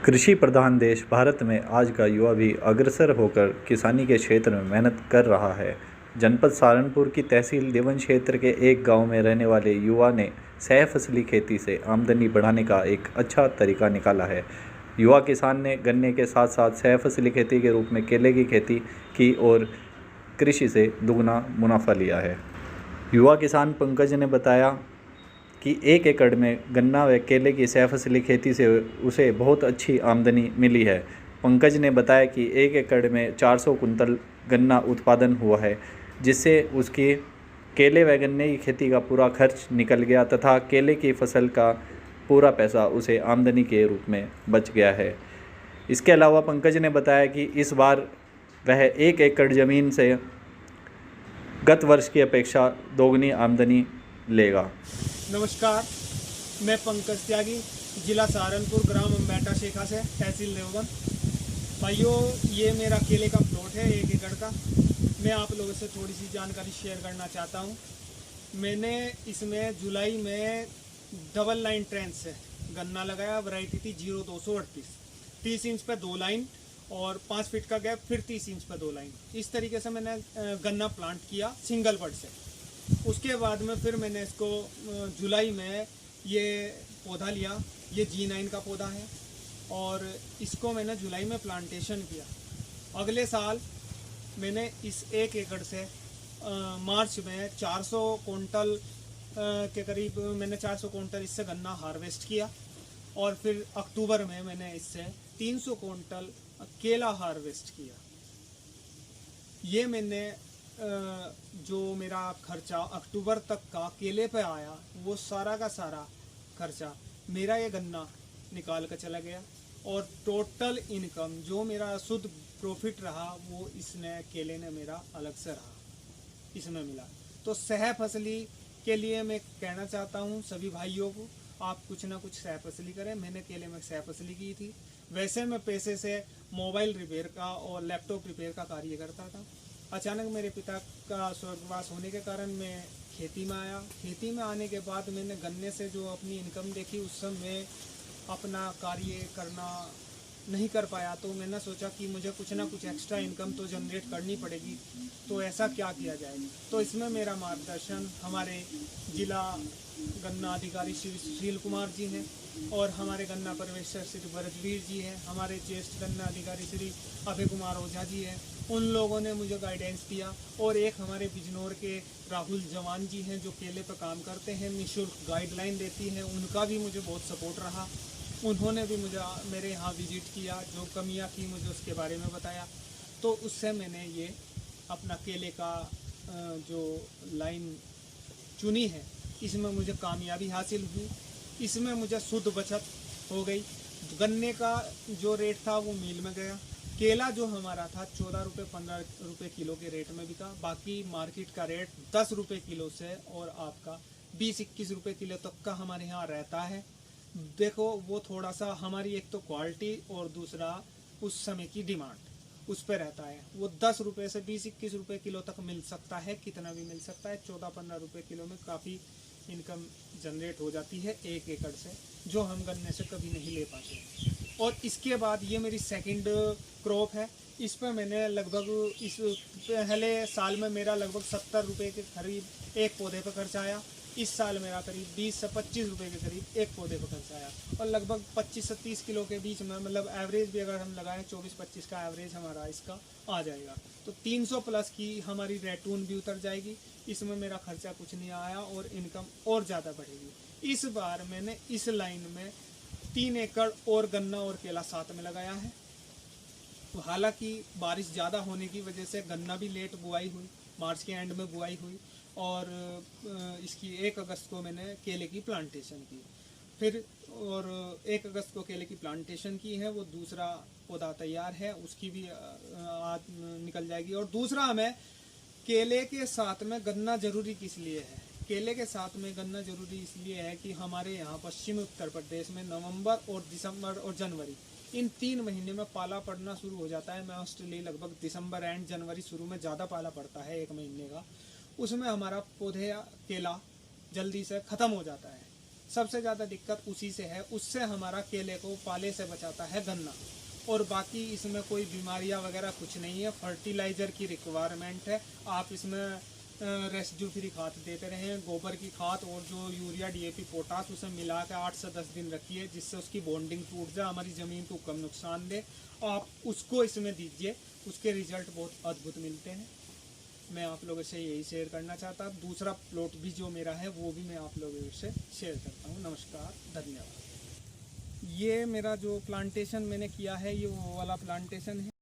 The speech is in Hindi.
कृषि प्रधान देश भारत में आज का युवा भी अग्रसर होकर किसानी के क्षेत्र में मेहनत कर रहा है। जनपद सहारनपुर की तहसील देवन क्षेत्र के एक गांव में रहने वाले युवा ने सहफसली खेती से आमदनी बढ़ाने का एक अच्छा तरीका निकाला है। युवा किसान ने गन्ने के साथ साथ सहफसली खेती के रूप में केले की खेती की और कृषि से दुगना मुनाफा लिया है। युवा किसान पंकज ने बताया कि 1 एकड़ में गन्ना व केले की सहफसली खेती से उसे बहुत अच्छी आमदनी मिली है। पंकज ने बताया कि 1 एकड़ में 400 कुंतल गन्ना उत्पादन हुआ है, जिससे उसकी केले व गन्ने की खेती का पूरा खर्च निकल गया तथा केले की फसल का पूरा पैसा उसे आमदनी के रूप में बच गया है। इसके अलावा पंकज ने बताया कि इस बार वह 1 एकड़ ज़मीन से गत वर्ष की अपेक्षा दोगुनी आमदनी लेगा। नमस्कार, मैं पंकज त्यागी, जिला सहारनपुर, ग्राम अम्बेटा शेखा से, तहसील देवबंद। भाइयों, ये मेरा केले का प्लॉट है 1 एकड़ का। मैं आप लोगों से थोड़ी सी जानकारी शेयर करना चाहता हूँ। मैंने इसमें जुलाई में डबल लाइन ट्रेंच से गन्ना लगाया। वैरायटी थी 0238, 30 इंच पे 2 लाइन और 5 फीट का गैप, फिर 30 इंच पे 2 लाइन। इस तरीके से मैंने गन्ना प्लांट किया सिंगल बड से। उसके बाद में फिर मैंने इसको जुलाई में ये पौधा लिया। ये G9 का पौधा है और इसको मैंने जुलाई में प्लांटेशन किया। अगले साल मैंने इस 1 एकड़ से मार्च में 400 कुंटल के करीब मैंने 400 कुंटल इससे गन्ना हार्वेस्ट किया और फिर अक्टूबर में मैंने इससे 300 कुंटल केला हार्वेस्ट किया। ये मैंने जो मेरा खर्चा अक्टूबर तक का केले पे आया, वो सारा का सारा खर्चा मेरा ये गन्ना निकाल कर चला गया और टोटल इनकम जो मेरा शुद्ध प्रॉफिट रहा वो इसने केले ने मेरा अलग से रहा, इसमें मिला। तो सह फसली के लिए मैं कहना चाहता हूँ सभी भाइयों को, आप कुछ ना कुछ सह फसली करें। मैंने केले में सह फसली की थी। वैसे मैं पैसे से मोबाइल रिपेयर का और लैपटॉप रिपेयर का कार्य करता था। अचानक मेरे पिता का स्वर्गवास होने के कारण मैं खेती में आया। खेती में आने के बाद मैंने गन्ने से जो अपनी इनकम देखी, उस समय अपना कार्य करना नहीं कर पाया। तो मैंने सोचा कि मुझे कुछ ना कुछ एक्स्ट्रा इनकम तो जनरेट करनी पड़ेगी। तो ऐसा क्या किया जाए? तो इसमें मेरा मार्गदर्शन हमारे जिला गन्ना अधिकारी श्री सुशील कुमार जी हैं और हमारे गन्ना पर्यवेक्षक श्री भरतवीर जी हैं, हमारे ज्येष्ठ गन्ना अधिकारी श्री अभय कुमार ओझा जी हैं। उन लोगों ने मुझे गाइडेंस दिया और एक हमारे बिजनौर के राहुल जवान जी हैं जो केले पर काम करते हैं, निःशुल्क गाइडलाइन देती हैं। उनका भी मुझे बहुत सपोर्ट रहा। उन्होंने भी मुझे मेरे यहाँ विजिट किया, जो कमियाँ थी मुझे उसके बारे में बताया। तो उससे मैंने ये अपना केले का जो लाइन चुनी है, इसमें मुझे कामयाबी हासिल हुई। इसमें मुझे शुद्ध बचत हो गई। गन्ने का जो रेट था वो मील में गया। केला जो हमारा था 14 रुपये 15 रुपये किलो के रेट में बिका। बाकी मार्केट का रेट 10 रुपये किलो से और आपका 20-21 रुपये किलो तक का हमारे यहाँ रहता है। देखो, वो थोड़ा सा हमारी एक तो क्वालिटी और दूसरा उस समय की डिमांड उस पर रहता है। वो 10 रुपये से 20-21 रुपये किलो तक मिल सकता है, कितना भी मिल सकता है। 14-15 रुपये किलो में काफ़ी इनकम जनरेट हो जाती है 1 एकड़ से, जो हम गन्ने से कभी नहीं ले पाते। और इसके बाद ये मेरी सेकंड क्रॉप है। इस पर मैंने लगभग इस पहले साल में मेरा लगभग 70 रुपये के करीब एक पौधे पर खर्च आया। इस साल मेरा करीब 20 से 25 रुपये के करीब एक पौधे पर खर्च आया और लगभग 25 से 30 किलो के बीच में, मतलब एवरेज भी अगर हम लगाएं 24-25 का एवरेज हमारा इसका आ जाएगा। तो 300 प्लस की हमारी रेटून भी उतर जाएगी। इसमें मेरा खर्चा कुछ नहीं आया और इनकम और ज़्यादा बढ़ेगी। इस बार मैंने इस लाइन में 3 एकड़ और गन्ना और केला साथ में लगाया है। हालांकि बारिश ज़्यादा होने की वजह से गन्ना भी लेट बुआई हुई, मार्च के एंड में बुआई हुई और इसकी 1 अगस्त को मैंने केले की प्लांटेशन की। फिर और 1 अगस्त को केले की प्लांटेशन की है। वो दूसरा पौधा तैयार है, उसकी भी निकल जाएगी। और दूसरा, हमें केले के साथ में गन्ना ज़रूरी किस लिए है? केले के साथ में गन्ना ज़रूरी इसलिए है कि हमारे यहाँ पश्चिमी उत्तर प्रदेश में नवंबर और दिसंबर और जनवरी, इन 3 महीने में पाला पड़ना शुरू हो जाता है। मोस्टली लगभग दिसंबर एंड जनवरी शुरू में ज़्यादा पाला पड़ता है 1 महीने का। उसमें हमारा पौधे या केला जल्दी से ख़त्म हो जाता है। सबसे ज़्यादा दिक्कत उसी से है। उससे हमारा केले को पाले से बचाता है गन्ना, और बाकी इसमें कोई बीमारियां वगैरह कुछ नहीं है। फर्टिलाइज़र की रिक्वायरमेंट है, आप इसमें रेसिड्यू फ्री खाद देते रहें, गोबर की खाद और जो यूरिया डीएपी पोटास उसे मिला के 8 से 10 दिन रखिए, जिससे उसकी बॉन्डिंग टूट जाए, हमारी ज़मीन को कम नुकसान दे। आप उसको इसमें दीजिए, उसके रिजल्ट बहुत अद्भुत मिलते हैं। मैं आप लोगों से यही शेयर करना चाहता। दूसरा प्लॉट भी जो मेरा है वो भी मैं आप लोगों से शेयर करता हूँ। नमस्कार, धन्यवाद। ये मेरा जो प्लांटेशन मैंने किया है ये वो वाला प्लांटेशन है।